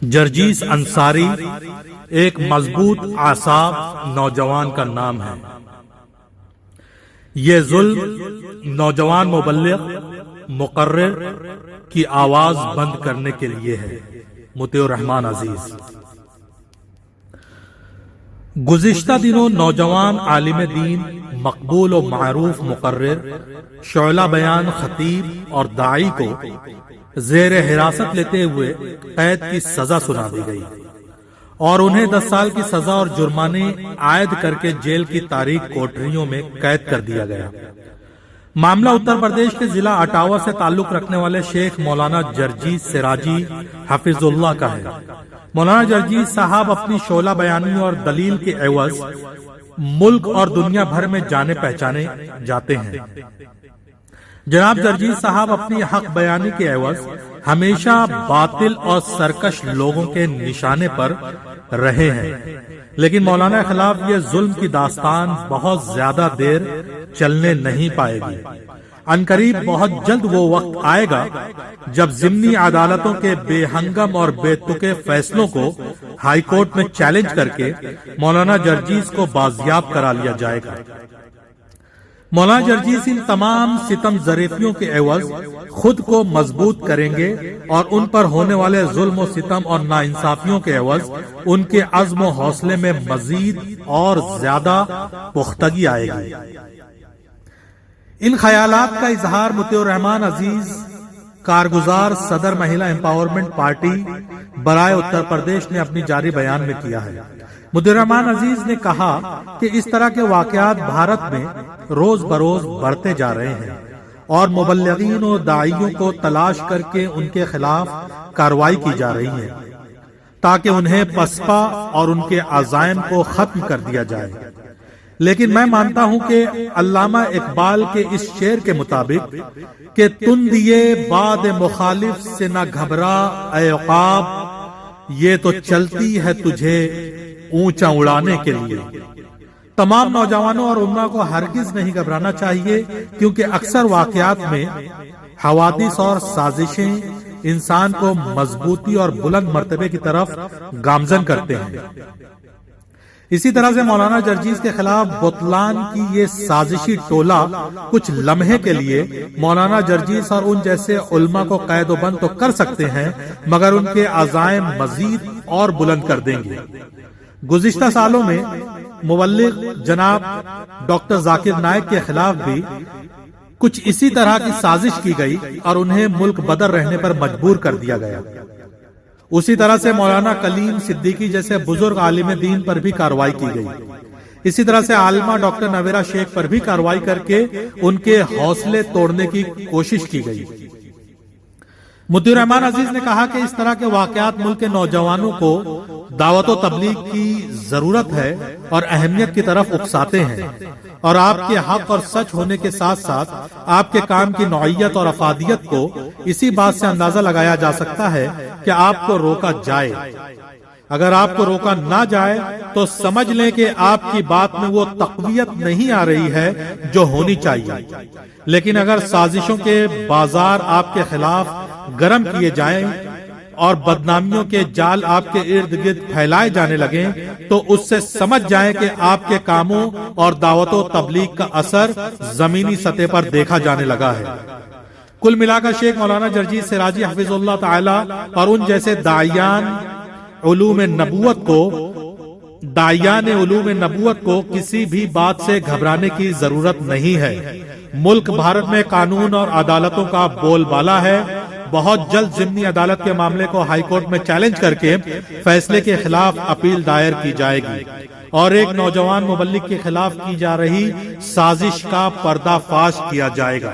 جرجیس انصاری ایک مضبوط اعصاب نوجوان کا نام ہے۔ یہ ظلم نوجوان مبلغ مقرر کی آواز بند کرنے کے لیے ہے۔ مطیع الرحمان عزیز، گزشتہ دنوں نوجوان عالم دین، مقبول و معروف مقرر، شعلہ بیان خطیب اور داعی کو زیر حراست لیتے ہوئے قید کی سزا سنا دی گئی اور انہیں 10 سال کی سزا اور جرمانے عائد کر کے جیل کی تاریک کوٹریوں میں قید کر دیا گیا۔ معاملہ اتر پردیش کے ضلع اٹاوا سے تعلق رکھنے والے شیخ مولانا جرجیس سراجی حفظ اللہ کا ہے۔ مولانا جرجیس صاحب اپنی شعلہ بیانی اور دلیل کے عوض ملک اور دنیا بھر میں جانے پہچانے جاتے ہیں۔ جناب جرجیس صاحب اپنی حق بیانی کے عوض ہمیشہ باطل اور سرکش لوگوں کے نشانے پر رہے ہیں، لیکن مولانا کے خلاف یہ ظلم کی داستان بہت زیادہ دیر چلنے نہیں پائے گی۔ عنقریب بہت جلد وہ وقت آئے گا جب ضمنی عدالتوں کے بے ہنگم اور بے تکے فیصلوں کو ہائی کورٹ میں چیلنج کر کے مولانا جرجیس کو بازیاب کرا لیا جائے گا۔ مولانا جرجیس ان تمام ستم ظریفیوں کے عوض خود کو مضبوط کریں گے اور ان پر ہونے والے ظلم و ستم اور ناانصافیوں کے عوض ان کے عزم و حوصلے میں مزید اور زیادہ پختگی آئے گی۔ ان خیالات کا اظہار مطیع الرحمان عزیز، کارگزار صدر مہیلا امپاورمنٹ پارٹی برائے اتر پردیش نے اپنی جاری بیان میں کیا ہے۔ مطیع الرحمان عزیز نے کہا کہ اس طرح کے واقعات بھارت میں روز بروز بڑھتے جا رہے ہیں اور مبلغین و داعیوں کو تلاش کر کے ان کے خلاف کارروائی کی جا رہی ہے تاکہ انہیں پسپا اور ان کے عزائم کو ختم کر دیا جائے۔ لیکن میں مانتا ہوں کہ علامہ اقبال کے اس شعر کے مطابق کہ تندیے باد مخالف سے نہ گھبرا اے عقاب، یہ تو چلتی ہے تجھے اونچا اڑانے کے لیے۔ تمام نوجوانوں اور علماء کو ہرگز نہیں گھبرانا چاہیے، کیونکہ اکثر واقعات میں حوادث اور سازشیں انسان کو مضبوطی اور بلند مرتبے کی طرف گامزن کرتے ہیں۔ اسی طرح سے مولانا جرجیس کے خلاف بطلان کی یہ سازشی ٹولہ کچھ لمحے کے لیے مولانا جرجیس اور ان جیسے علماء کو قید و بند تو کر سکتے ہیں، مگر ان کے عزائم مزید اور بلند کر دیں گے۔ گزشتہ سالوں میں مبلغ جناب ڈاکٹر ذاکر نائک کے خلاف بھی کچھ اسی طرح کی سازش کی گئی اور انہیں ملک بدر رہنے پر مجبور کر دیا گیا۔ اسی طرح سے مولانا کلیم صدیقی جیسے بزرگ عالم دین پر بھی کارروائی کی گئی۔ اسی طرح سے عالمہ ڈاکٹر نویرہ شیخ پر بھی کارروائی کر کے ان کے حوصلے توڑنے کی کوشش کی گئی۔ مطیع الرحمان عزیز نے کہا کہ اس طرح کے واقعات ملک کے نوجوانوں کو دعوت و تبلیغ کی ضرورت ہے اور اہمیت کی طرف اکساتے ہیں، اور آپ کے حق اور سچ ہونے کے ساتھ ساتھ آپ کے کام کی نوعیت اور افادیت کو اسی بات سے اندازہ لگایا جا سکتا ہے کہ آپ کو روکا جائے۔ اگر آپ کو روکا نہ جائے تو سمجھ لیں کہ آپ کی بات میں وہ تقویت نہیں آ رہی ہے جو ہونی چاہیے۔ لیکن اگر سازشوں کے بازار آپ کے خلاف گرم کیے جائیں اور بدنامیوں کے جال آپ کے ارد گرد پھیلائے جانے لگیں تو اس سے سمجھ جائیں کہ آپ کے کاموں اور دعوت و تبلیغ کا اثر زمینی سطح پر دیکھا جانے لگا ہے۔ کل ملا کر شیخ مولانا جرجیس سراجی حفظ اللہ تعالی اور ان جیسے داعیان علوم نبوت کو کسی بھی بات سے گھبرانے کی ضرورت نہیں ہے۔ ملک بھارت میں قانون اور عدالتوں کا بول بالا ہے۔ بہت جلد ضمنی عدالت کے معاملے کو ہائی کورٹ میں چیلنج کر کے فیصلے کے خلاف اپیل دائر کی جائے گی اور ایک نوجوان مبلغ کے خلاف کی جا رہی سازش کا پردہ فاش کیا جائے گا۔